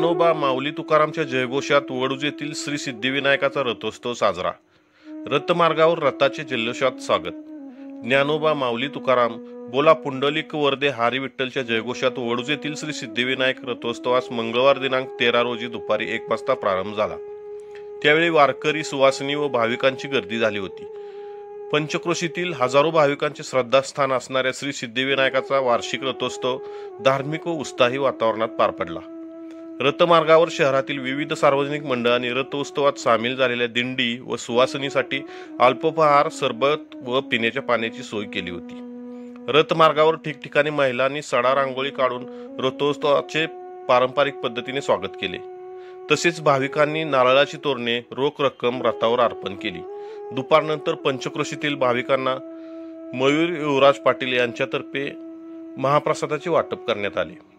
ज्ञानोबा माऊली तुकारामच्या जयघोषात वडूज येथील श्री सिद्धिविनायकाचा रथोत्सव साजरा। रथमार्गावर रथाचे जल्लोषात स्वागत। ज्ञानोबा माऊली तुकाराम बोला पुंडलिक वरदे हारी विठ्ठलच्या जयघोषात वडूज येथील श्री सिद्धिविनायक रथोत्सवास मंगळवार दिनांक 13 रोजी दुपारी 1 वाजता प्रारंभ झाला। त्यावेळी वारकरी, सुवासिनी व भाविकांची गर्दी झाली होती। पंचक्रोशीतील हजारो भाविकांचे श्रद्धास्थान असणाऱ्या श्री सिद्धिविनायकाचा वार्षिक रथोत्सव धार्मिक व उत्साही वातावरणात पार पडला। रथमार्गावर शहरातील विविध सार्वजनिक मंडळांनी रथोत्सवात सामील झालेल्या दिंडी व सुवासिनीसाठी अल्पोपहार, सरबत व पिण्याच्या पाण्याची सोय केली होती। रथमार्गावर ठिकठिकाणी महिलांनी सडा रांगोळी काढून रथोत्सवाचे पारंपरिक पद्धतीने स्वागत केले। तसेच भाविकांनी नारळाची तोरणे, रोख रक्कम रथावर अर्पण केली। दुपारनंतर पंचक्रोशीतील भाविकांना मयूर युवराज पाटील यांच्यातर्फे महाप्रसादाचे वाटप करण्यात आले।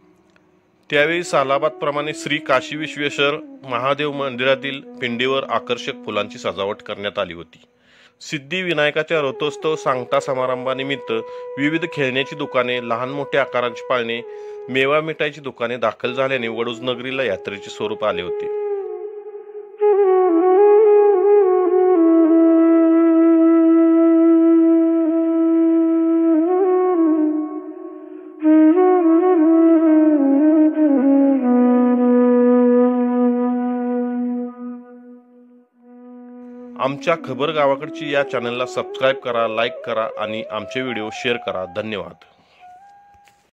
त्यावेळी सालाबाद प्रमाणे श्री काशी विश्वेश्वर महादेव मंदिरातील पिंडीवर आकर्षक फुलांची सजावट करण्यात आली होती। सिद्धी विनायकाच्या रथोत्सव सांगता समारंभानिमित्त विविध खेळण्याची दुकाने, लहान मोठ्या आकारांची पाळणे, मेवा मिठाईची दुकाने दाखल झाल्याने वडूज नगरीला यात्रेचे स्वरूप आले होते। आमच्या खबर गावाकडची या चॅनलला सबस्क्राइब करा, लाईक करा आणि आमचे व्हिडिओ शेअर करा। धन्यवाद।